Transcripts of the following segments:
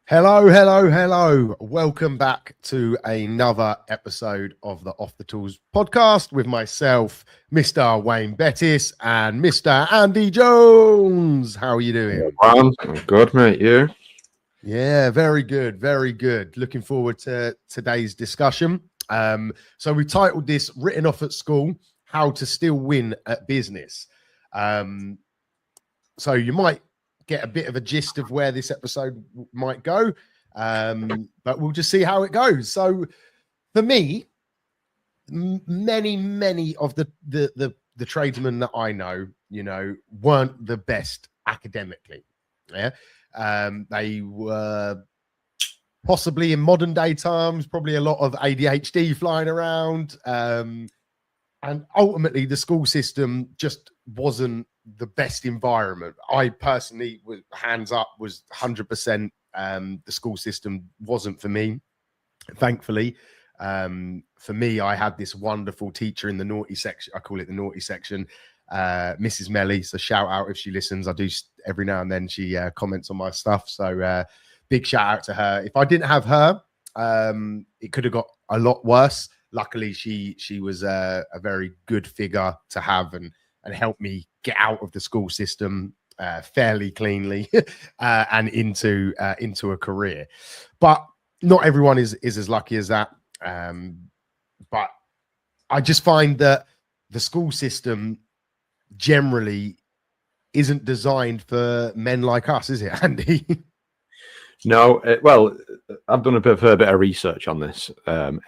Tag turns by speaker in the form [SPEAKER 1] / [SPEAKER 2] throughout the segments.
[SPEAKER 1] Hello, hello, hello. Welcome back to another episode of the Off the Tools podcast with myself, Mr. Wayne Bettis, and Mr. Andy Jones. How are you doing?
[SPEAKER 2] I'm good, mate. You?
[SPEAKER 1] Yeah, very good, very good. Looking forward to today's discussion. So we titled this Written Off at School, How to Still Win at Business. So you might get a bit of a gist of where this episode might go, but we'll just see how it goes. So for me, many of the tradesmen that I know, weren't the best academically. Yeah. They were possibly in modern day terms, probably a lot of ADHD flying around. And ultimately the school system just wasn't the best environment. I personally, was hands up, was 100%. The school system wasn't for me, thankfully. For me, I had this wonderful teacher in the naughty section. I call it the naughty section, Mrs. Melly. So shout out if she listens. I do every now and then. She comments on my stuff. So big shout out to her. If I didn't have her, it could have got a lot worse. Luckily, she was a very good figure to have and help me get out of the school system fairly cleanly and into a career. But not everyone is as lucky as that. But I just find that the school system generally isn't designed for men like us, is it, Andy?
[SPEAKER 2] No. Well, I've done a fair bit of research on this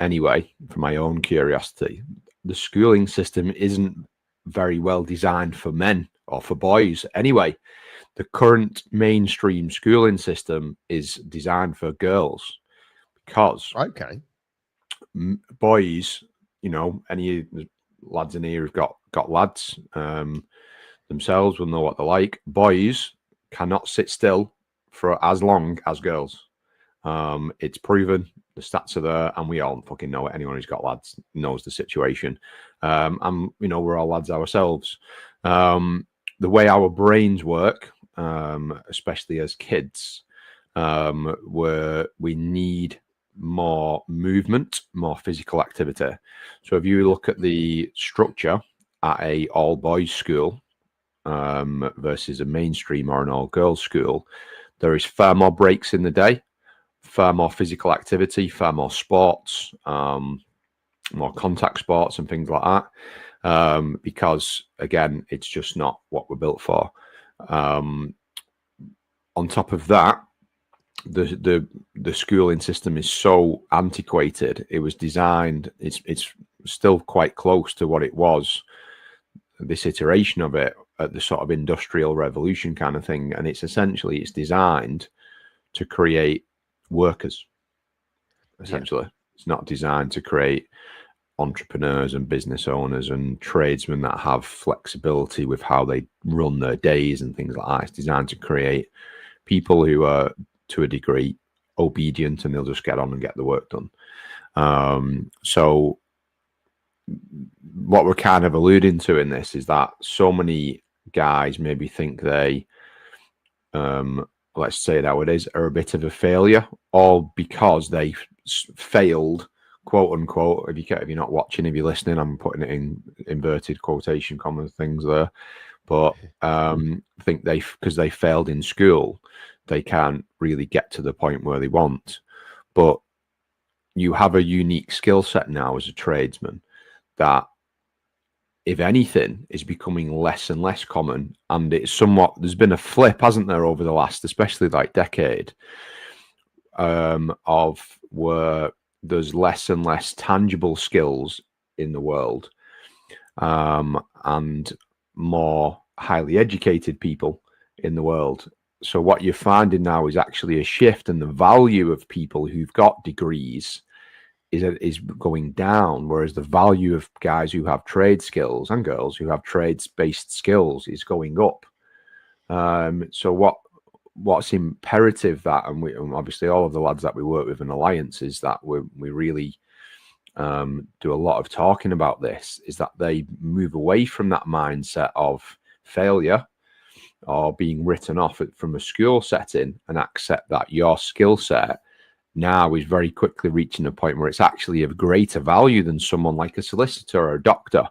[SPEAKER 2] anyway, for my own curiosity. The schooling system isn't very well designed for men or for boys anyway. The current mainstream schooling system is designed for girls because boys, any lads in here who've got lads themselves will know what they're like. Boys cannot sit still for as long as girls. It's proven. The stats are there, and we all fucking know it. Anyone who's got lads knows the situation. And we're all lads ourselves. The way our brains work, especially as kids, where we need more movement, more physical activity. So if you look at the structure at a all boys school versus a mainstream or an all girls school, there is far more breaks in the day, far more physical activity, far more sports, more contact sports and things like that. Because again, it's just not what we're built for. On top of that, the schooling system is so antiquated. It was designed, it's still quite close to what it was, this iteration of it, at the sort of industrial revolution kind of thing. And it's designed to create workers, essentially. Yeah. It's not designed to create entrepreneurs and business owners and tradesmen that have flexibility with how they run their days and things like that. It's designed to create people who are, to a degree, obedient, and they'll just get on and get the work done. So what we're kind of alluding to in this is that so many guys maybe think they, let's say nowadays, are a bit of a failure, all because they failed, quote unquote. If you're not watching, if you're listening, I'm putting it in inverted quotation common things there. But think because they failed in school, they can't really get to the point where they want. But you have a unique skill set now as a tradesman that, if anything, is becoming less and less common. And it's there's been a flip, hasn't there, over the last, especially decade, of where there's less and less tangible skills in the world, and more highly educated people in the world. So what you're finding now is actually a shift, and the value of people who've got degrees is going down, whereas the value of guys who have trade skills and girls who have trades-based skills is going up. So what's imperative that, and obviously all of the lads that we work with in Alliance, is that we really do a lot of talking about this, is that they move away from that mindset of failure or being written off from a school setting, and accept that your skill set now is very quickly reaching a point where it's actually of greater value than someone like a solicitor or a doctor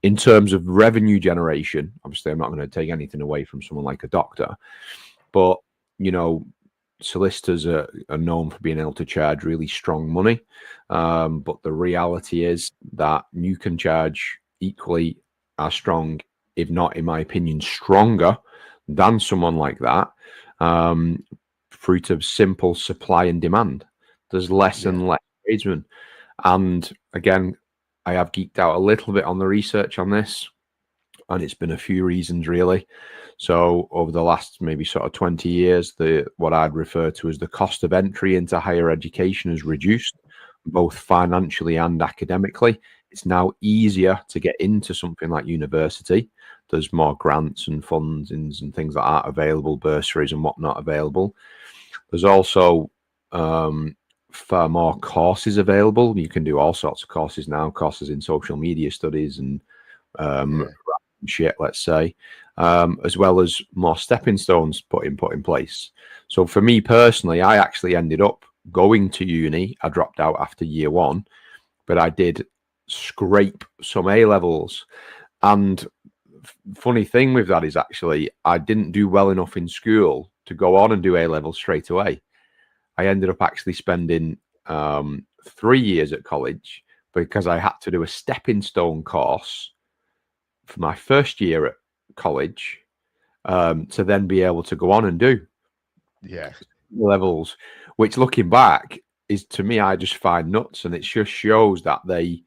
[SPEAKER 2] in terms of revenue generation. Obviously, I'm not going to take anything away from someone like a doctor, but, you know, solicitors are known for being able to charge really strong money. But the reality is that you can charge equally as strong, if not, in my opinion, stronger than someone like that, fruit of simple supply and demand. There's less and less tradesmen. And again, I have geeked out a little bit on the research on this, and it's been a few reasons really. So over the last maybe sort of 20 years, what I'd refer to as the cost of entry into higher education has reduced, both financially and academically. It's now easier to get into something like university. There's more grants and fundings and things like that available, bursaries and whatnot available. There's also far more courses available. You can do all sorts of courses now, courses in social media studies and shit, let's say, as well as more stepping stones put in place. So for me personally, I actually ended up going to uni. I dropped out after year one, but I did scrape some A levels. And funny thing with that is actually I didn't do well enough in school to go on and do A levels straight away. I ended up actually spending 3 years at college because I had to do a stepping stone course for my first year at college to then be able to go on and do levels, which looking back is, to me, I just find nuts. And it just shows that they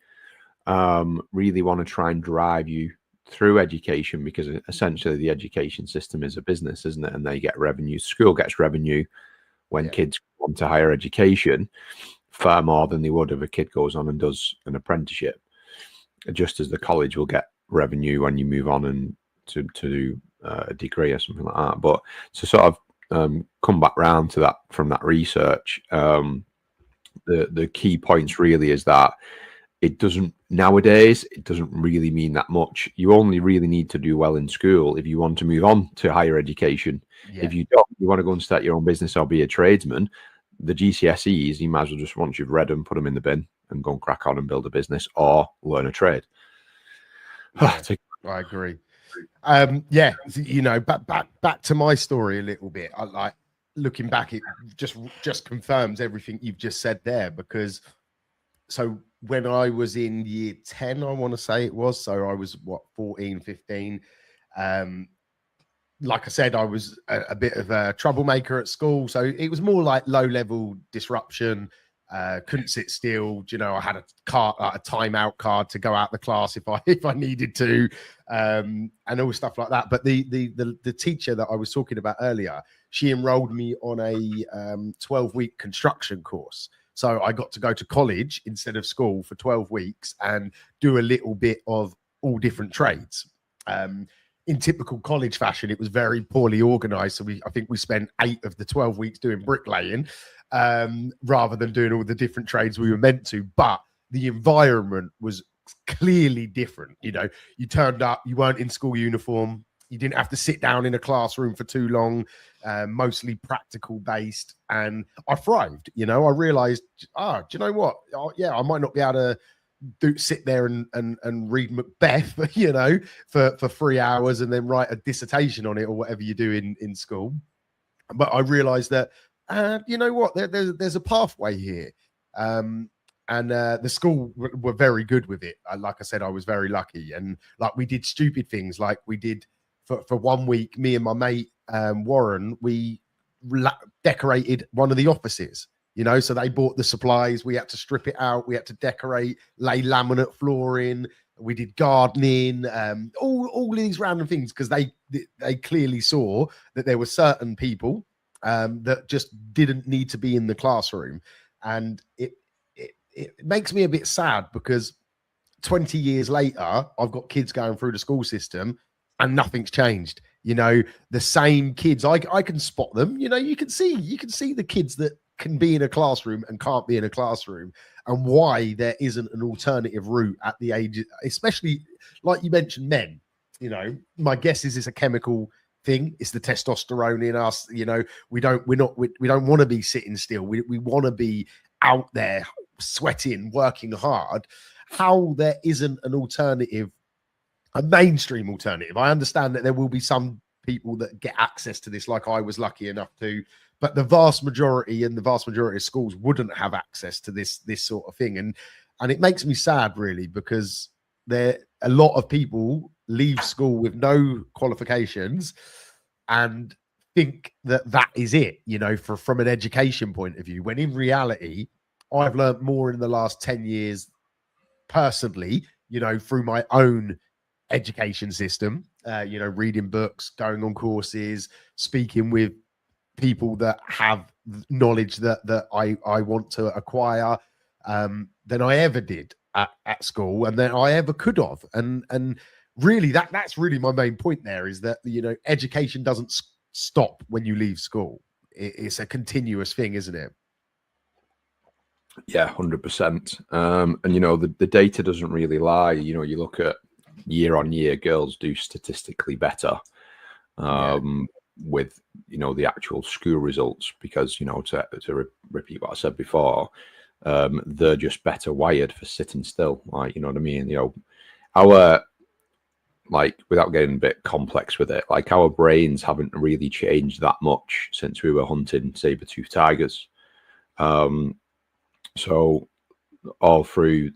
[SPEAKER 2] really want to try and drive you through education, because essentially the education system is a business, isn't it? And they get revenue. School gets revenue when kids go on to higher education far more than they would if a kid goes on and does an apprenticeship, just as the college will get revenue when you move on and to do a degree or something like that. But to sort of come back round to that from that research, the key points really is that it doesn't really mean that much. You only really need to do well in school if you want to move on to higher education. If you don't, you want to go and start your own business or be a tradesman, the GCSEs, you might as well just, once you've read them, put them in the bin and go and crack on and build a business or learn a trade.
[SPEAKER 1] I agree. You know, back to my story a little bit. I like looking back, it just confirms everything you've just said there, because so when I was in year 10, I want to say it was, so I was 14, 15. Like I said, I was a bit of a troublemaker at school, so it was more like low-level disruption. Couldn't sit still. You know, I had a timeout card to go out the class if I needed to, and all stuff like that. But the teacher that I was talking about earlier, she enrolled me on a 12-week construction course. So I got to go to college instead of school for 12 weeks and do a little bit of all different trades. In typical college fashion, it was very poorly organized. So I think we spent 8 of the 12 weeks doing bricklaying, rather than doing all the different trades we were meant to. But the environment was clearly different. You know, you turned up, you weren't in school uniform, you didn't have to sit down in a classroom for too long, mostly practical based. And I thrived. You know, I realized, do you know what? I might not be able to sit there and read Macbeth, you know, for 3 hours and then write a dissertation on it or whatever you do in school. But I realized that, you know what, there's a pathway here. And the school were very good with it. Like I said, I was very lucky. And like we did stupid things, like we did for 1 week, me and my mate, Warren, we decorated one of the offices. You know, so they bought the supplies. We had to strip it out. We had to decorate, lay laminate flooring. We did gardening, all these random things, because they clearly saw that there were certain people that just didn't need to be in the classroom. And it makes me a bit sad, because 20 years later, I've got kids going through the school system and nothing's changed. You know, the same kids, I can spot them. You know, you can see the kids that can be in a classroom and can't be in a classroom, and why there isn't an alternative route at the age, especially like you mentioned, men. You know, my guess is it's a chemical thing. It's the testosterone in us. You know, we don't want to be sitting still. We want to be out there sweating, working hard. How there isn't an alternative, a mainstream alternative. I understand that there will be some people that get access to this, like I was lucky enough to, but the vast majority of schools wouldn't have access to this sort of thing. And it makes me sad, really, because a lot of people leave school with no qualifications and think that is it, you know, from an education point of view, when in reality, I've learned more in the last 10 years personally, you know, through my own education system, you know, reading books, going on courses, speaking with people that have knowledge that I want to acquire, than I ever did at school, and than I ever could have. And really, that's really my main point there, is that, you know, education doesn't stop when you leave school. It's a continuous thing, isn't it?
[SPEAKER 2] Yeah, 100%. And you know, the data doesn't really lie. You know, you look at year on year, girls do statistically better with, you know, the actual school results, because, you know, to repeat what I said before, they're just better wired for sitting still. Like, you know what I mean? You know, our, like, without getting a bit complex with it, like, our brains haven't really changed that much since we were hunting saber-toothed tigers. So all through,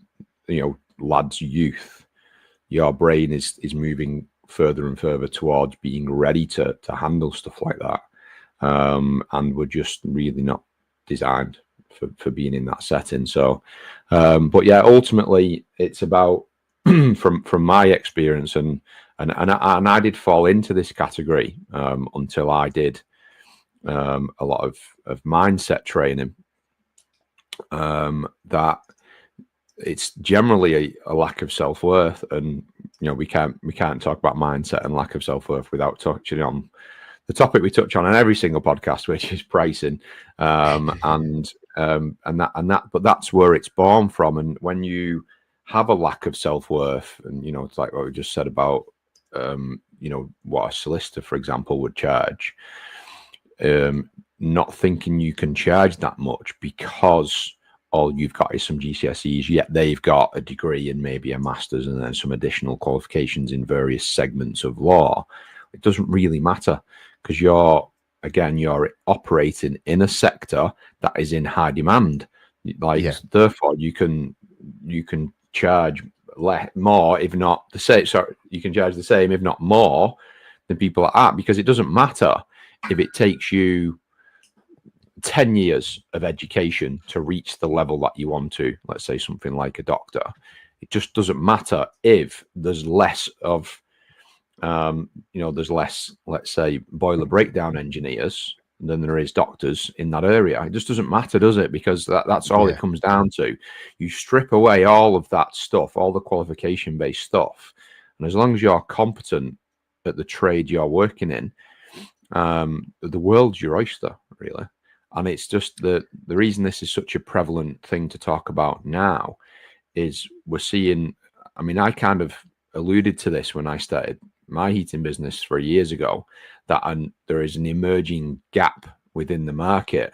[SPEAKER 2] you know, lads' youth, your brain is moving further and further towards being ready to handle stuff like that. And we're just really not designed for being in that setting. So, but yeah, ultimately it's about, from my experience, and I did fall into this category until I did a lot of mindset training. That it's generally a lack of self-worth, and you know, we can't talk about mindset and lack of self-worth without touching on the topic we touch on every single podcast, which is pricing, and that. But that's where it's born from. And when you have a lack of self-worth, and you know, it's like what we just said about you know, what a solicitor, for example, would charge. Not thinking you can charge that much because all you've got is some GCSEs, yet they've got a degree and maybe a master's and then some additional qualifications in various segments of law. It doesn't really matter, because you're operating in a sector that is in high demand. Like, therefore you can charge more, if not the same. Sorry, you can charge the same, if not more, than people are at, because it doesn't matter if it takes you 10 years of education to reach the level that you want to, let's say something like a doctor. It just doesn't matter if there's less of, you know, there's less, let's say, boiler breakdown engineers than there is doctors in that area. It just doesn't matter, does it? Because that's all it comes down to. You strip away all of that stuff, all the qualification-based stuff, and as long as you're competent at the trade you're working in, the world's your oyster, really. And it's just the reason this is such a prevalent thing to talk about now is we're seeing, I mean, I kind of alluded to this when I started my heating business 3 years ago, that there is an emerging gap within the market,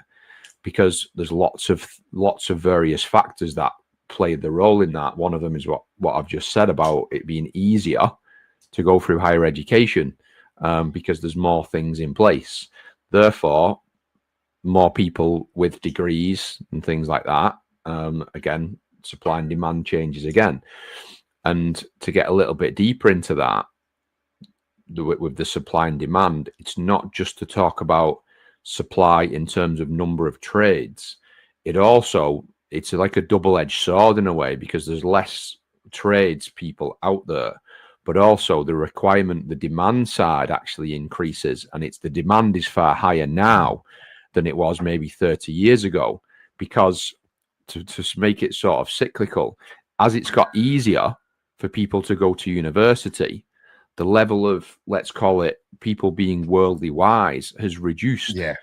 [SPEAKER 2] because there's lots of various factors that play the role in that. One of them is what I've just said about it being easier to go through higher education, because there's more things in place. Therefore, more people with degrees and things like that. Again, supply and demand changes again. And to get a little bit deeper into that, with the supply and demand, it's not just to talk about supply in terms of number of trades. It's like a double-edged sword in a way, because there's less trades people out there, but also the demand side actually increases, and the demand is far higher now than it was maybe 30 years ago, because to make it sort of cyclical, as it's got easier for people to go to university, the level of, let's call it, people being worldly wise has reduced.
[SPEAKER 1] Yeah.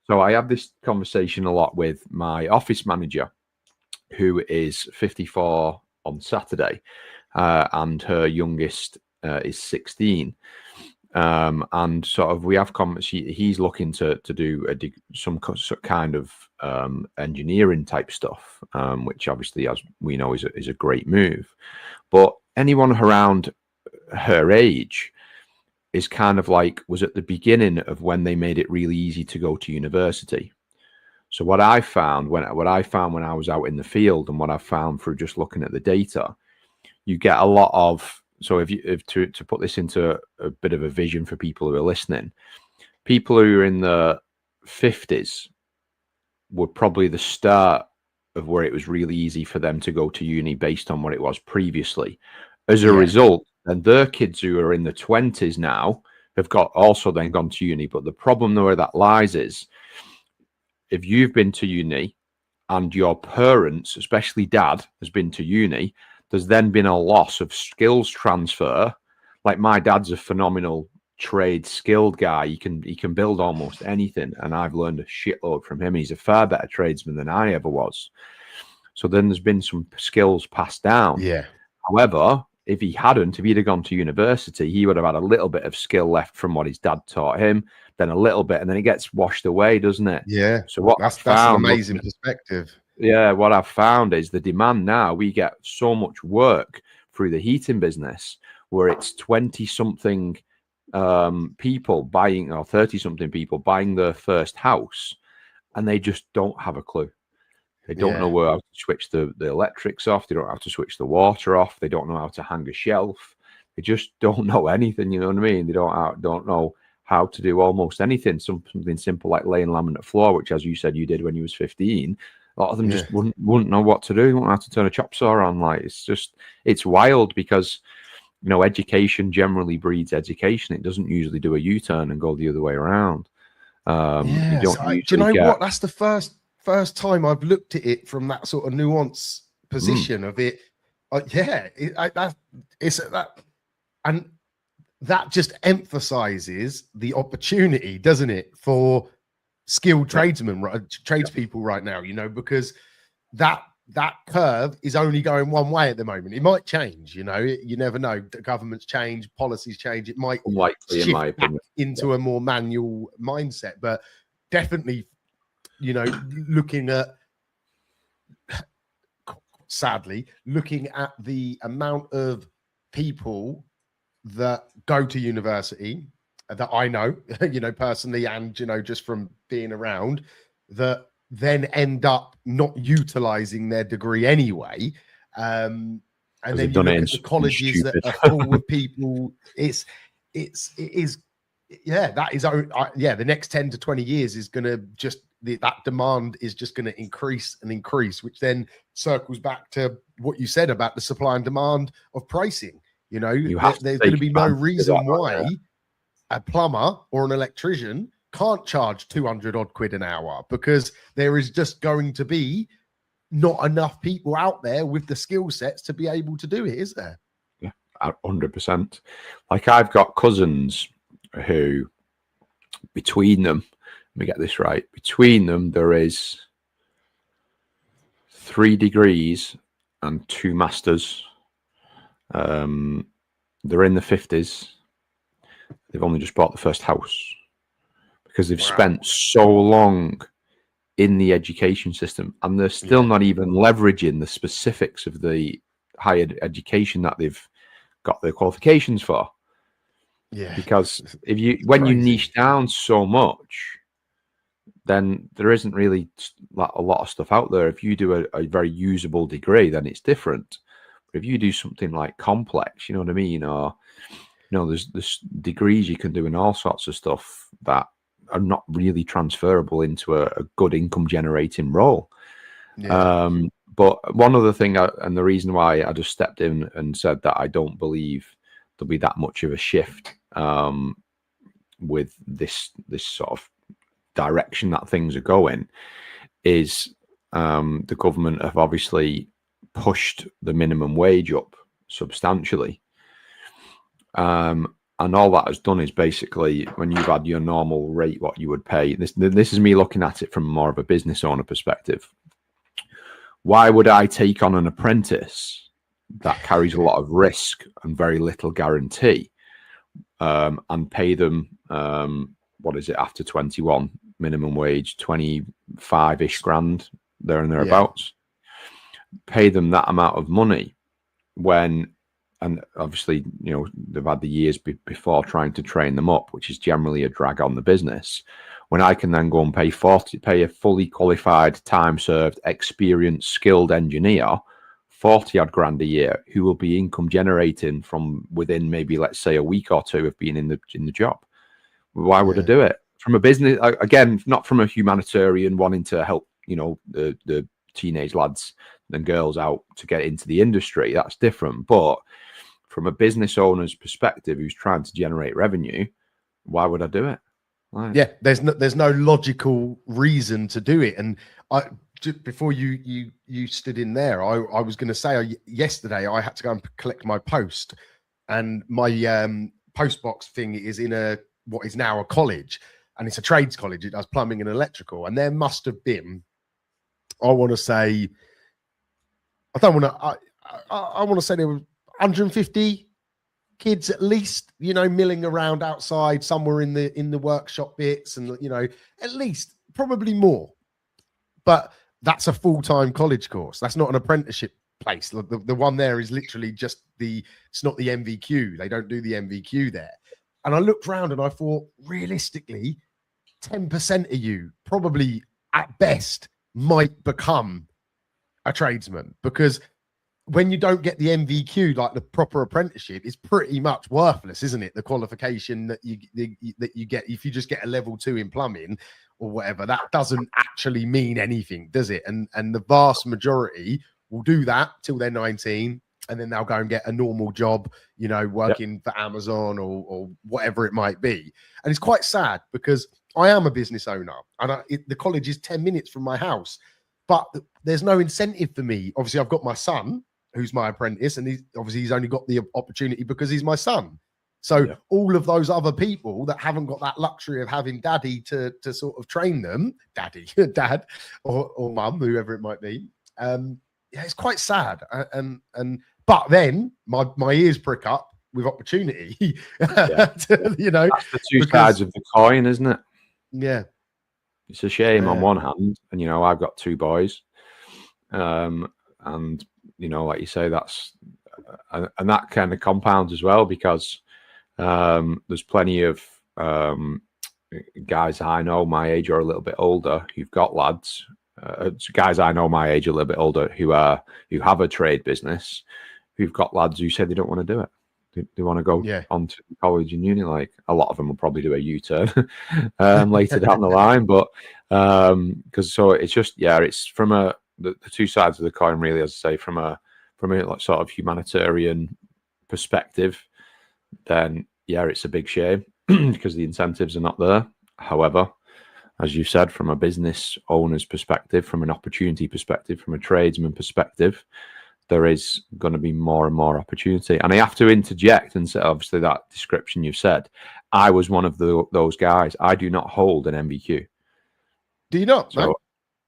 [SPEAKER 2] So I have this conversation a lot with my office manager, who is 54 on Saturday, and her youngest is 16. And sort of we have he's looking to do some kind of engineering type stuff, which obviously, as we know, is a great move. But anyone around her age is kind of like was at the beginning of when they made it really easy to go to university. So what I found when I was out in the field, and what I found through just looking at the data, you get a lot of, so if to put this into a bit of a vision for people who are listening, people who are in the 50s were probably the start of where it was really easy for them to go to uni based on what it was previously. As a result, and their kids who are in the 20s now have also then gone to uni. But the problem where that lies is, if you've been to uni and your parents, especially dad, has been to uni, there's then been a loss of skills transfer. Like my dad's a phenomenal trade skilled guy. He can build almost anything, and I've learned a shitload from him. He's a far better tradesman than I ever was. So then there's been some skills passed down.
[SPEAKER 1] Yeah.
[SPEAKER 2] However, if he'd have gone to university, he would have had a little bit of skill left from what his dad taught him, then a little bit, and then it gets washed away, doesn't it?
[SPEAKER 1] Yeah.
[SPEAKER 2] So
[SPEAKER 1] that's an amazing perspective.
[SPEAKER 2] Yeah, what I've found is the demand now, we get so much work through the heating business where it's 20-something people buying, or 30-something people buying their first house, and they just don't have a clue. They don't know how to switch the electrics off. They don't know how to switch the water off. They don't know how to hang a shelf. They just don't know anything. You know what I mean? They don't know how to do almost anything. Something simple like laying laminate floor, which, as you said, you did when you was 15. A lot of them just wouldn't know what to do. They wouldn't know how to turn a chop saw on. Like, it's wild because, you know, education generally breeds education. It doesn't usually do a U-turn and go the other way around. You
[SPEAKER 1] do you know what? That's the first time I've looked at it from that sort of nuance position of it. And that just emphasizes the opportunity, doesn't it, for skilled tradespeople right now, you know, because that curve is only going one way at the moment. It might change, you know, you never know. The governments change, policies change. It might
[SPEAKER 2] unlikely, in my opinion,
[SPEAKER 1] into a more manual mindset, but definitely, you know, looking at the amount of people that go to university that I know, you know, personally, and, you know, just from being around, that then end up not utilizing their degree anyway. And then you look at the colleges that are full of people. The next 10 to 20 years is going to just, that demand is just going to increase and increase, which then circles back to what you said about the supply and demand of pricing. You know, there's going to be no reason why a plumber or an electrician can't charge 200 odd quid an hour, because there is just going to be not enough people out there with the skill sets to be able to do it, is there?
[SPEAKER 2] Yeah, 100%. Like, I've got cousins who, between them, let me get this right, between them there is 3 degrees and 2 masters. They're in the 50s. They've only just bought the first house because they've spent so long in the education system, and they're still not even leveraging the specifics of the higher education that they've got their qualifications for. Yeah, because when you niche down so much, then there isn't really a lot of stuff out there. If you do a very usable degree, then it's different. But if you do something like complex, you know what I mean, or, you know, there's degrees you can do in all sorts of stuff that are not really transferable into a good income generating role. But one other thing, and the reason why I just stepped in and said that I don't believe there'll be that much of a shift with this sort of direction that things are going, is the government have obviously pushed the minimum wage up substantially. And all that has done is basically, when you've had your normal rate, what you would pay, this is me looking at it from more of a business owner perspective. Why would I take on an apprentice that carries a lot of risk and very little guarantee? and pay them, what is it, after 21, minimum wage, 25-ish grand, there and thereabouts. Pay them that amount of money when, and obviously, you know, they've had the years before trying to train them up, which is generally a drag on the business. When I can then go and pay a fully qualified, time-served, experienced, skilled engineer 40 odd grand a year, who will be income generating from within maybe, let's say, a week or two of being in the job. Why would I do it? From a business, again, not from a humanitarian wanting to help, you know, the teenage lads and girls out to get into the industry. That's different. But from a business owner's perspective, who's trying to generate revenue, why would I do it? Right.
[SPEAKER 1] Yeah, there's no logical reason to do it. And just before you stood in there, I was going to say, yesterday I had to go and collect my post, and my post box thing is in what is now a college, and it's a trades college. It does plumbing and electrical, and there must have been, I want to say, I want to say there were 150 kids at least, you know, milling around outside somewhere in the workshop bits, and, you know, at least, probably more. But that's a full-time college course. That's not an apprenticeship place. The one there is literally just it's not the MVQ. They don't do the MVQ there. And I looked around and I thought, realistically, 10% of you probably at best might become a tradesman, because when you don't get the MVQ, like the proper apprenticeship, is pretty much worthless, isn't it? The qualification that you get if you just get a level 2 in plumbing or whatever, that doesn't actually mean anything, does it? And the vast majority will do that till they're 19, and then they'll go and get a normal job, you know, working for Amazon or whatever it might be. And it's quite sad, because I am a business owner, and the college is 10 minutes from my house, but there's no incentive for me. Obviously, I've got my son, who's my apprentice, and he's only got the opportunity because he's my son. So all of those other people that haven't got that luxury of having daddy to sort of train them, dad or mum, whoever it might be, it's quite sad. But then my ears prick up with opportunity. You know,
[SPEAKER 2] that's the two sides of the coin, isn't it?
[SPEAKER 1] Yeah,
[SPEAKER 2] it's a shame on one hand, and, you know, I've got 2 boys, and, you know, like you say, that's and that kind of compounds as well, because there's plenty of guys I know my age or a little bit older who've got lads, guys I know my age a little bit older who have a trade business, who've got lads who say they don't want to do it. They want to go on to college and uni. Like, a lot of them will probably do a U-turn later down the line, but because so it's just it's from the two sides of the coin, really, as I say, from a like sort of humanitarian perspective, then it's a big shame because the incentives are not there. However, as you said, from a business owner's perspective, from an opportunity perspective, from a tradesman perspective, there is going to be more and more opportunity. And I have to interject and say, obviously, that description you've said, I was one of those guys. I do not hold an MVQ.
[SPEAKER 1] Do you not?
[SPEAKER 2] So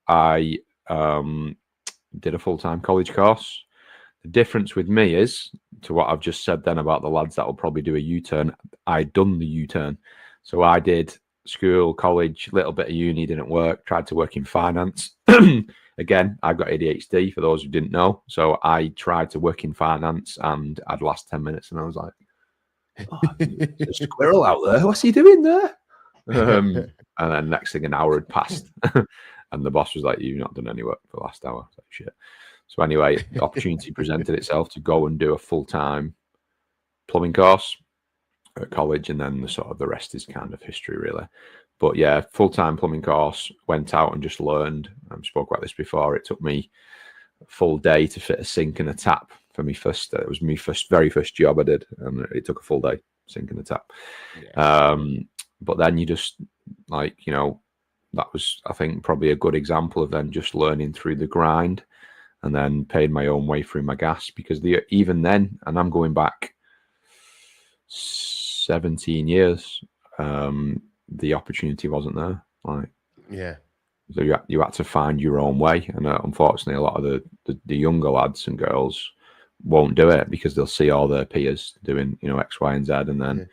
[SPEAKER 2] I did a full-time college course. The difference with me is, to what I've just said then about the lads that will probably do a U-turn, I'd done the U-turn. So I did school, college, little bit of uni, didn't work, tried to work in finance. Again, I've got ADHD, for those who didn't know. So I tried to work in finance, and I'd last 10 minutes, and I was like, there's a squirrel out there. What's he doing there? And then next thing, an hour had passed. And the boss was like, you've not done any work for the last hour. I was like, shit. So anyway, the opportunity presented itself to go and do a full-time plumbing course at college, and then the rest is kind of history, really. But yeah, full-time plumbing course, went out and just learned. I spoke about this before. It took me a full day to fit a sink and a tap for me first. It was my very first job I did, and it took a full day, sink and a tap. Yeah. But then you just, like, you know, that was, I think, probably a good example of then just learning through the grind, and then paying my own way through my gas, because even then, and I'm going back 17 years, the opportunity wasn't there. Like, so you had to find your own way, and unfortunately, a lot of the younger lads and girls won't do it because they'll see all their peers doing, you know, X, Y, and Z, and then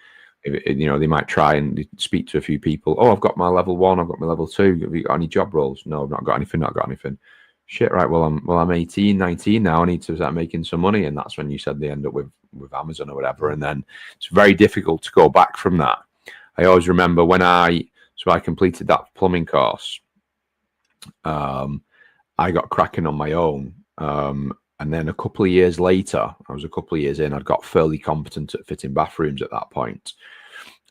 [SPEAKER 2] They might try and speak to a few people. Oh, I've got my level 1, I've got my level 2. Have you got any job roles? No, I've not got anything. Shit, right. Well, I'm 18, 19 now. I need to start making some money. And that's when you said they end up with Amazon or whatever. And then it's very difficult to go back from that. I always remember when I completed that plumbing course, I got cracking on my own. And then a couple of years later, I was a couple of years in, I'd got fairly competent at fitting bathrooms at that point.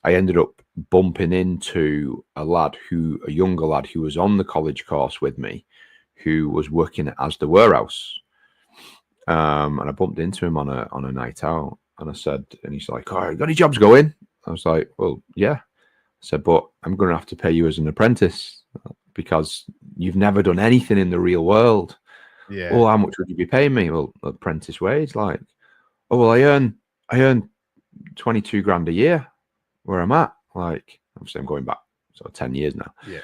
[SPEAKER 2] I ended up bumping into a younger lad who was on the college course with me, who was working at Asda Warehouse. And I bumped into him on a night out, and I said, and he's like, "Oh, got any jobs going?" I was like, "Well, yeah." I said, "But I'm going to have to pay you as an apprentice because you've never done anything in the real world."
[SPEAKER 1] Yeah.
[SPEAKER 2] "Oh, how much would you be paying me?" "Well, apprentice wage." Like, "Oh, well, I earn 22 grand a year where I'm at." Like, obviously I'm going back sort of 10 years now.
[SPEAKER 1] Yeah.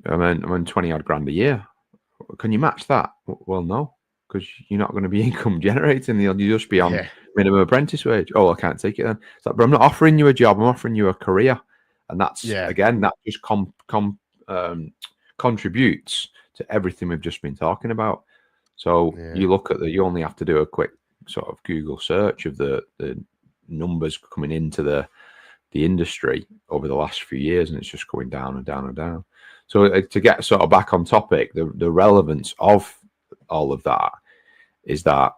[SPEAKER 2] I'm on 20 odd grand a year. "Can you match that?" "Well, no, because you're not going to be income generating. You'll just be on minimum apprentice wage." "Oh, I can't take it then." It's like, "But I'm not offering you a job. I'm offering you a career." And that's, again, that just contributes to everything we've just been talking about. So you look at you only have to do a quick sort of Google search of the numbers coming into the industry over the last few years, and it's just going down and down and down. So to get sort of back on topic, the relevance of all of that is that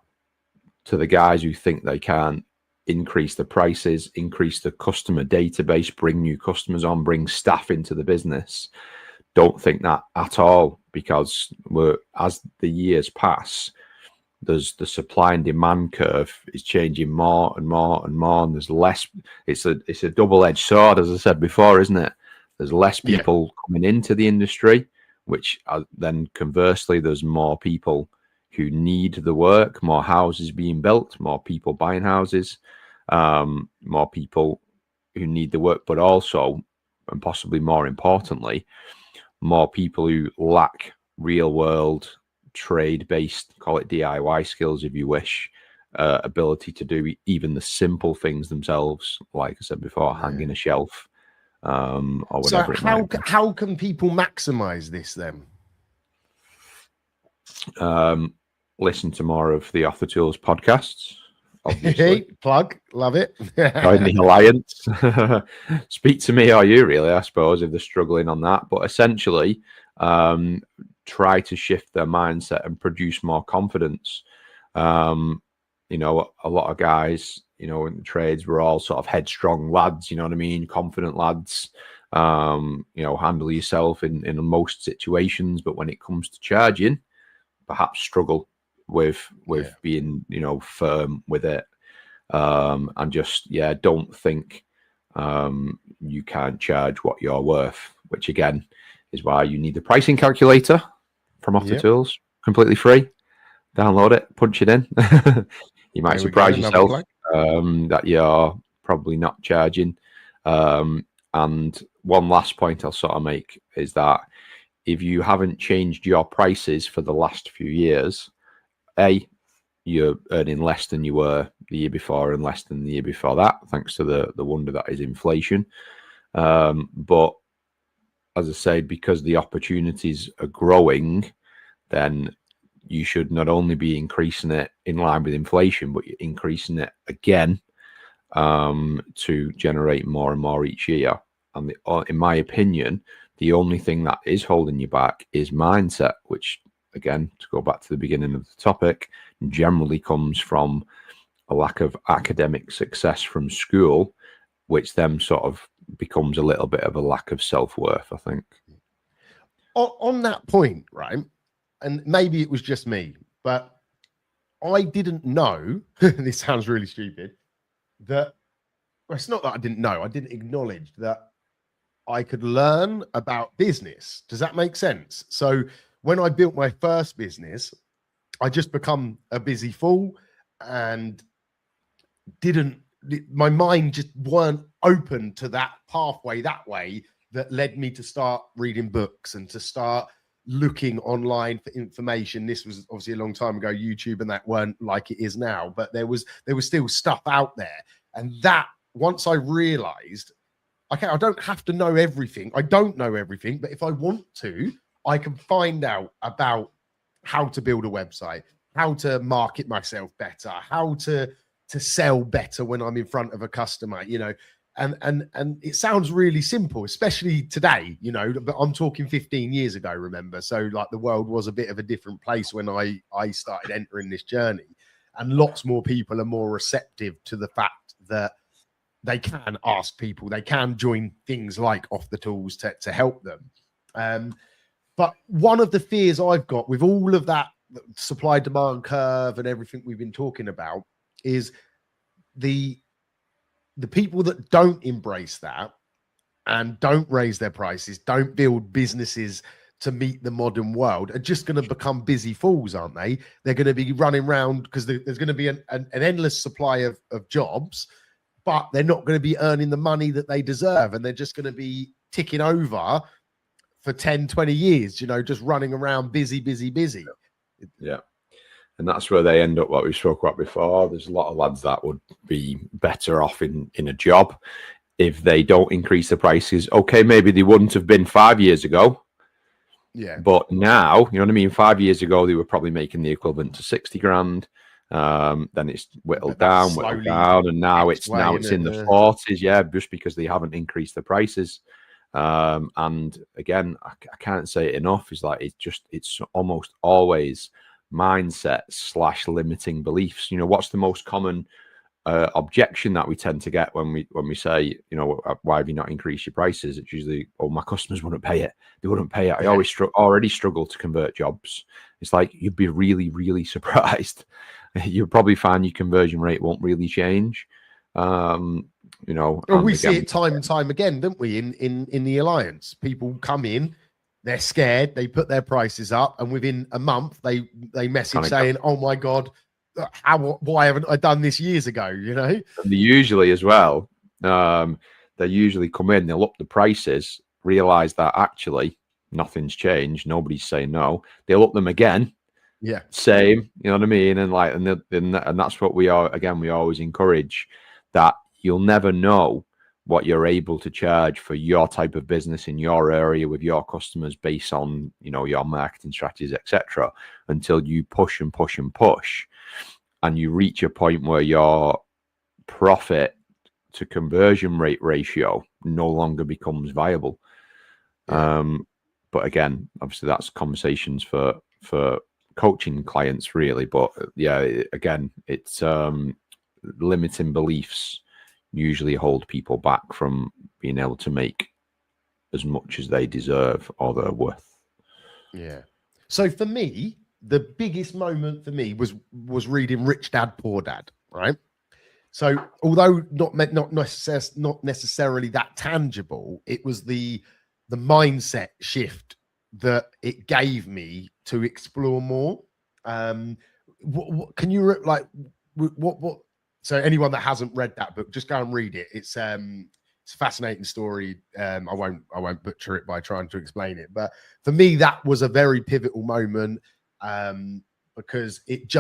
[SPEAKER 2] to the guys who think they can increase the prices, increase the customer database, bring new customers on, bring staff into the business, don't think that at all, because as the years pass, there's the supply and demand curve is changing more and more and more, and there's less. It's a double-edged sword, as I said before, isn't it? There's less people coming into the industry, which then conversely, there's more people who need the work, more houses being built, more people buying houses, more people who need the work, but also, and possibly more importantly, more people who lack real-world trade-based, call it DIY skills if you wish, ability to do even the simple things themselves, like I said before, hanging a shelf, or whatever.
[SPEAKER 1] So how can people maximize this then?
[SPEAKER 2] Listen to more of the Off the Tools podcasts, obviously.
[SPEAKER 1] Plug, love it.
[SPEAKER 2] Join the alliance. Speak to me or you, really, I suppose, if they're struggling on that. But essentially, try to shift their mindset and produce more confidence. A lot of guys, in the trades, we're all sort of headstrong lads, you know what I mean? Confident lads, handle yourself in most situations. But when it comes to charging, perhaps struggle with being, firm with it. And just, don't think you can't charge what you're worth, which again is why you need the pricing calculator from Off the Tools, completely free. Download it, punch it in. You might surprise yourself that you're probably not charging. And one last point I'll sort of make is that if you haven't changed your prices for the last few years, you're earning less than you were the year before and less than the year before that, thanks to the wonder that is inflation. But as I say, because the opportunities are growing, then you should not only be increasing it in line with inflation, but you're increasing it again to generate more and more each year. And in my opinion, the only thing that is holding you back is mindset, which, again, to go back to the beginning of the topic, generally comes from a lack of academic success from school, which then sort of becomes a little bit of a lack of self-worth, I think.
[SPEAKER 1] On that point, right, and maybe it was just me, but I didn't know, this sounds really stupid, that, well, it's not that I didn't know, I didn't acknowledge that I could learn about business. Does that make sense? So when I built my first business, I just become a busy fool and my mind just weren't open to that pathway that way that led me to start reading books and to start looking online for information. This was obviously a long time ago. YouTube and that weren't like it is now, but there was still stuff out there. And that once I realized, okay, I don't have to know everything. I don't know everything, but if I want to, I can find out about how to build a website, how to market myself better, how to sell better when I'm in front of a customer, you know. And it sounds really simple, especially today, you know, but I'm talking 15 years ago, remember? So like the world was a bit of a different place when I started entering this journey, and lots more people are more receptive to the fact that they can ask people, they can join things like Off the Tools to help them. But one of the fears I've got with all of that supply demand curve and everything we've been talking about is the people that don't embrace that and don't raise their prices, don't build businesses to meet the modern world, are just going to become busy fools, aren't they? They're going to be running around because there's going to be an endless supply of jobs, but they're not going to be earning the money that they deserve. And they're just going to be ticking over for 10, 20 years, you know, just running around busy.
[SPEAKER 2] Yeah. And that's where they end up, what we spoke about before. There's a lot of lads that would be better off in a job if they don't increase the prices. Okay, maybe they wouldn't have been 5 years ago.
[SPEAKER 1] Yeah.
[SPEAKER 2] But now, you know what I mean? 5 years ago, they were probably making the equivalent to 60 grand. Then it's whittled down, and now it's in the 40s. Yeah, just because they haven't increased the prices. And again, I can't say it enough. Is like it's almost always mindset / limiting beliefs. You know, what's the most common objection that we tend to get when we say, you know, why have you not increased your prices? It's usually, oh, my customers wouldn't pay it. They wouldn't pay it. I already struggle to convert jobs. It's like, you'd be really, really surprised. You'll probably find your conversion rate won't really change. You know,
[SPEAKER 1] well, we see it time and time again, don't we? In the Alliance, people come in, they're scared, they put their prices up, and within a month they message saying, "Oh my God, why haven't I done this years ago?" You know, and
[SPEAKER 2] they usually as well. They usually come in, they'll up the prices, realize that actually nothing's changed, nobody's saying no. They'll up them again.
[SPEAKER 1] Yeah,
[SPEAKER 2] same. You know what I mean? And like, and that's what we are. Again, we always encourage that. You'll never know what you're able to charge for your type of business in your area with your customers based on, you know, your marketing strategies, etc., until you push and push and push, and you reach a point where your profit to conversion rate ratio no longer becomes viable. But again, obviously that's conversations for coaching clients really. But yeah, again, it's limiting beliefs usually hold people back from being able to make as much as they deserve or they're worth.
[SPEAKER 1] Yeah. So for me, the biggest moment for me was reading Rich Dad Poor Dad, right? So although not necessarily that tangible, it was the mindset shift that it gave me to explore more. What can you like? What? So anyone that hasn't read that book, just go and read it. It's a fascinating story. I won't butcher it by trying to explain it, but for me, that was a very pivotal moment because it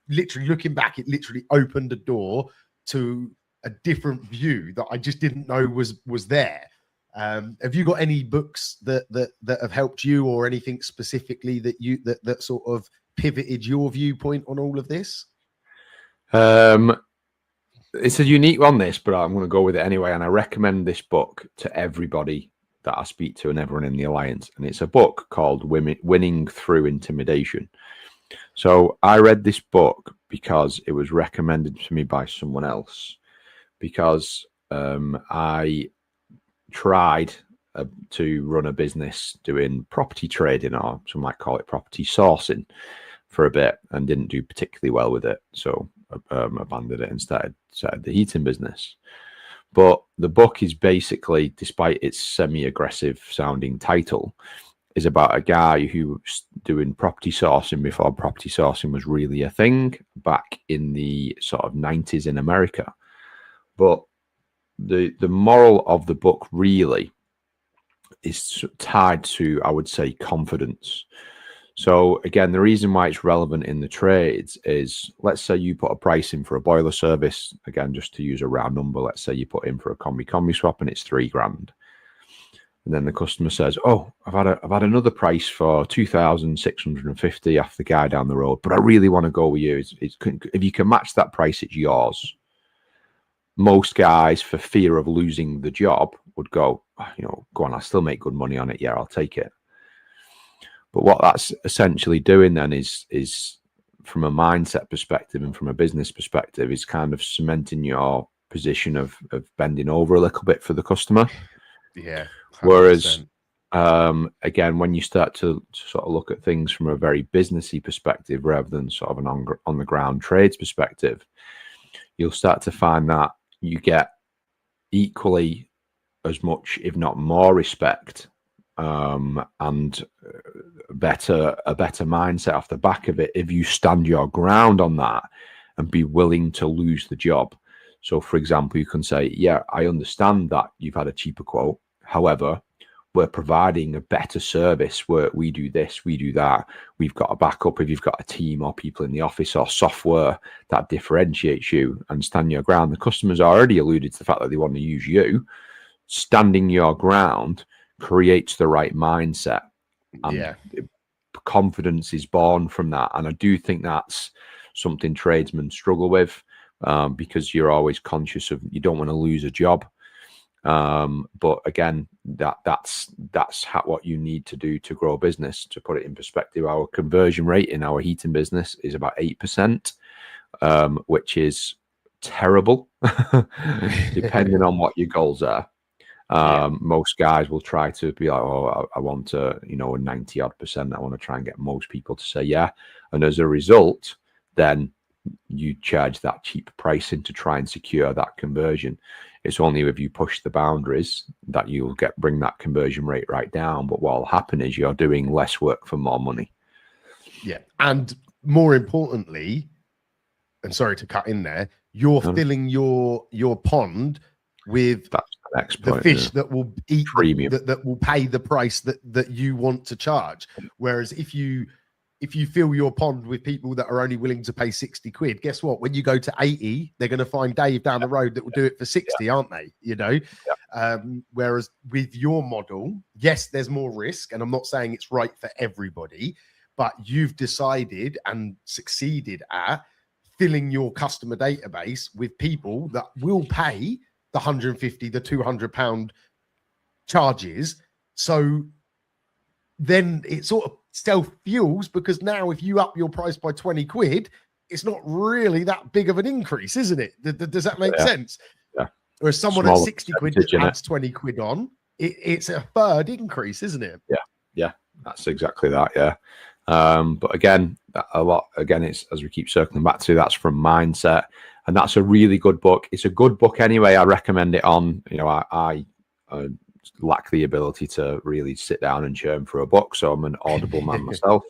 [SPEAKER 1] literally, looking back, it literally opened a door to a different view that I just didn't know was there. Have you got any books that have helped you, or anything specifically that sort of pivoted your viewpoint on all of this?
[SPEAKER 2] It's a unique one, this, but I'm going to go with it anyway. And I recommend this book to everybody that I speak to and everyone in the Alliance. And it's a book called Winning Through Intimidation. So I read this book because it was recommended to me by someone else, because I tried to run a business doing property trading, or some might call it property sourcing, for a bit, and didn't do particularly well with it. So abandoned it and started the heating business. But the book is basically, despite its semi-aggressive sounding title, is about a guy who was doing property sourcing before property sourcing was really a thing back in the sort of 90s in America. But the moral of the book really is tied to, I would say, confidence. So again, the reason why it's relevant in the trades is, let's say you put a price in for a boiler service. Again, just to use a round number, let's say you put in for a combi swap and it's $3,000. And then the customer says, "Oh, I've had another price for 2,650 off the guy down the road, but I really want to go with you. If you can match that price, it's yours." Most guys, for fear of losing the job, would go, "Go on, I'll still make good money on it. Yeah, I'll take it." But what that's essentially doing then is from a mindset perspective and from a business perspective, is kind of cementing your position of bending over a little bit for the customer.
[SPEAKER 1] Yeah. 100%.
[SPEAKER 2] Whereas, again, when you start to sort of look at things from a very businessy perspective rather than sort of an on the ground trades perspective, you'll start to find that you get equally as much, if not more, respect and a better mindset off the back of it if you stand your ground on that and be willing to lose the job. So, for example, you can say, "Yeah, I understand that you've had a cheaper quote. However, we're providing a better service where we do this, we do that. We've got a backup if you've got a team or people in the office or software that differentiates you, and stand your ground." The customer's already alluded to the fact that they want to use you. Standing your ground creates the right mindset. And confidence is born from that. And I do think that's something tradesmen struggle with, because you're always conscious of, you don't want to lose a job. But again, that's what you need to do to grow a business. To put it in perspective, our conversion rate in our heating business is about 8%, which is terrible, depending on what your goals are. Most guys will try to be like, "Oh, I want a 90 odd percent. I want to try and get most people to say yeah." And as a result, then you charge that cheap pricing to try and secure that conversion. It's only if you push the boundaries that you'll bring that conversion rate right down. But what will happen is you're doing less work for more money.
[SPEAKER 1] Yeah. And more importantly, and sorry to cut in there, you're filling your pond with the fish that will eat premium, that will pay the price that you want to charge. Whereas if you fill your pond with people that are only willing to pay 60 quid, guess what? When you go to 80, they're going to find Dave down the road that will do it for 60, aren't they? Whereas with your model, yes, there's more risk, and I'm not saying it's right for everybody, but you've decided and succeeded at filling your customer database with people that will pay the 150, the £200 charges. So then it sort of self-fuels, because now if you up your price by 20 quid, it's not really that big of an increase, isn't it? Does that make sense? Yeah. Whereas someone at 60 quid that adds 20 quid on, it's a third increase, isn't it?
[SPEAKER 2] Yeah, that's exactly that. Yeah. But again, it's, as we keep circling back to, that's from mindset. And that's a really good book. It's a good book anyway. I recommend it on, I lack the ability to really sit down and churn for a book. So I'm an audible man myself,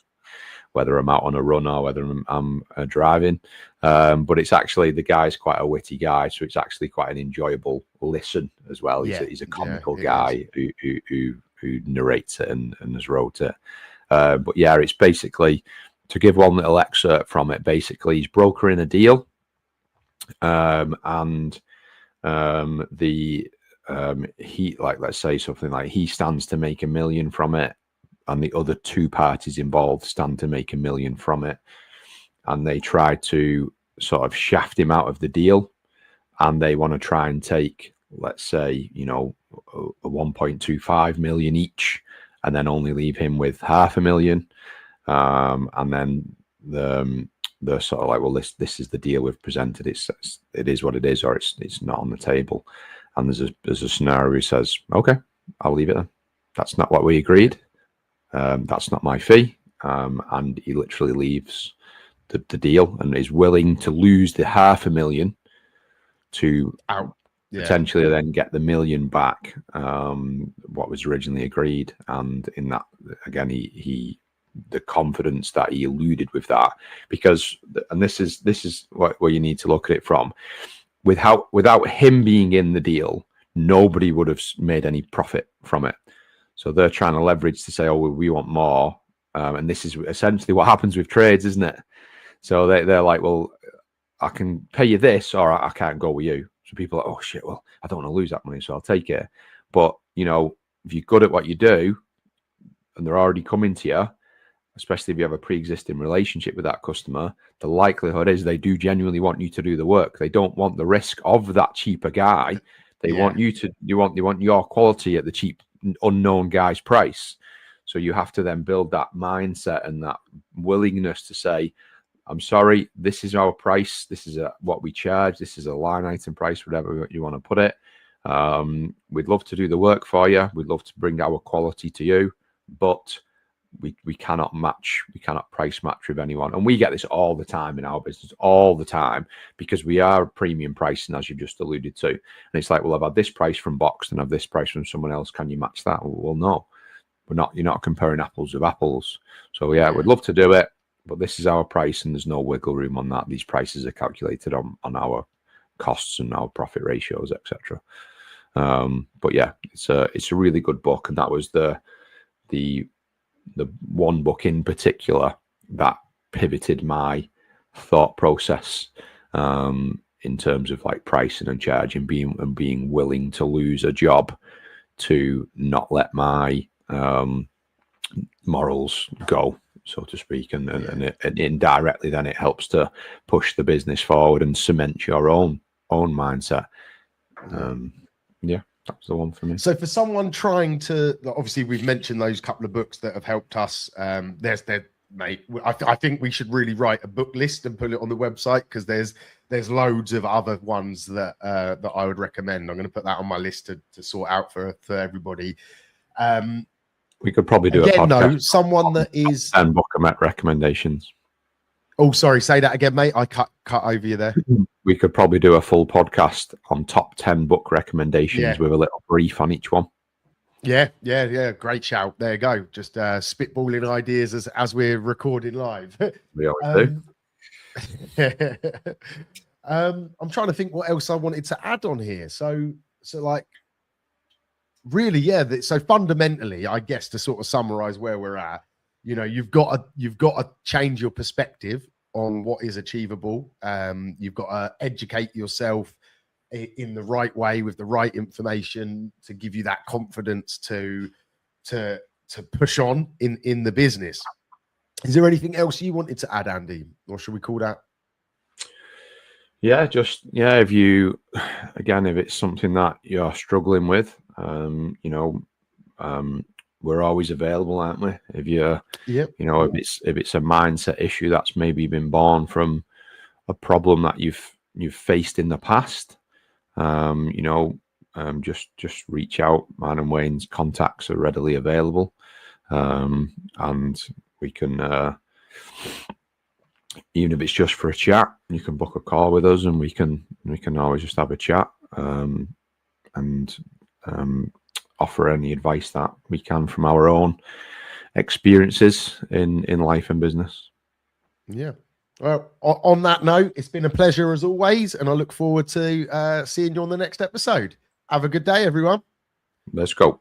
[SPEAKER 2] whether I'm out on a run or whether I'm driving. But it's actually, the guy's quite a witty guy. So it's actually quite an enjoyable listen as well. He's a comical guy who narrates it and has wrote it. But yeah, it's basically, to give one little excerpt from it, basically he's brokering a deal. Let's say something like he stands to make $1 million from it, and the other two parties involved stand to make $1 million from it, and they try to sort of shaft him out of the deal, and they want to try and take, let's say, a 1.25 million each, and then only leave him with $500,000, and then they're sort of like, well, this is the deal we've presented. It is what it is, or it's not on the table. And there's a scenario who says, okay, I'll leave it then. That's not what we agreed. That's not my fee. And he literally leaves the deal and is willing to lose the $500,000 to potentially then get the $1 million back, what was originally agreed. And in that, again, he the confidence that he alluded with that, because, and this is where you need to look at it from, without him being in the deal, nobody would have made any profit from it. So they're trying to leverage to say, oh, well, we want more, And this is essentially what happens with trades, isn't it? So they're like, well, I can pay you this, or I can't go with you. So people are like, oh shit, well, I don't want to lose that money, so I'll take it. But you know, if you're good at what you do and they're already coming to you, especially if you have a pre-existing relationship with that customer, the likelihood is they do genuinely want you to do the work. They don't want the risk of that cheaper guy. They want you to, they want your quality at the cheap unknown guy's price. So you have to then build that mindset and that willingness to say, I'm sorry, this is our price. This is what we charge. This is a line item price, whatever you want to put it. We'd love to do the work for you. We'd love to bring our quality to you, but we cannot match. We cannot price match with anyone. And we get this all the time in our business, all the time, because we are premium pricing, as you've just alluded to. And it's like, well, I've had this price from Box and I've this price from someone else. Can you match that? Well, no, we're not. You're not comparing apples with apples. So yeah, we'd love to do it, but this is our price and there's no wiggle room on that. These prices are calculated on our costs and our profit ratios, etc. But yeah, it's a really good book, and that was the one book in particular that pivoted my thought process in terms of like pricing and charging, being willing to lose a job to not let my morals go, so to speak, and indirectly then it helps to push the business forward and cement your own mindset. Yeah, that's the one for me.
[SPEAKER 1] So for someone trying to, obviously we've mentioned those couple of books that have helped us. Mate, I think we should really write a book list and put it on the website, because there's loads of other ones that I would recommend. I'm going to put that on my list to sort out for everybody.
[SPEAKER 2] We could probably do
[SPEAKER 1] again,
[SPEAKER 2] a podcast.
[SPEAKER 1] No, someone that is
[SPEAKER 2] 10 book recommendations.
[SPEAKER 1] Oh, sorry, say that again, mate. I cut over you there.
[SPEAKER 2] We could probably do a full podcast on top 10 book recommendations with a little brief on each one.
[SPEAKER 1] Yeah. Great shout. There you go. Just spitballing ideas as we're recording live.
[SPEAKER 2] We always do.
[SPEAKER 1] I'm trying to think what else I wanted to add on here. So like, really, so fundamentally, I guess, to sort of summarize where we're at, you know, you've got to change your perspective on what is achievable. You've got to educate yourself in the right way with the right information to give you that confidence to push on in the business. Is there anything else you wanted to add, Andy, or should we call that?
[SPEAKER 2] If it's something that you're struggling with, we're always available, aren't we? If you're, if it's a mindset issue that's maybe been born from a problem that you've faced in the past, just reach out. Man and Wayne's contacts are readily available, and we can, even if it's just for a chat, you can book a call with us, and we can always just have a chat, and offer any advice that we can from our own experiences in life and business. Yeah.
[SPEAKER 1] Well, on that note, it's been a pleasure as always, and I look forward to seeing you on the next episode. Have a good day, everyone.
[SPEAKER 2] Let's go.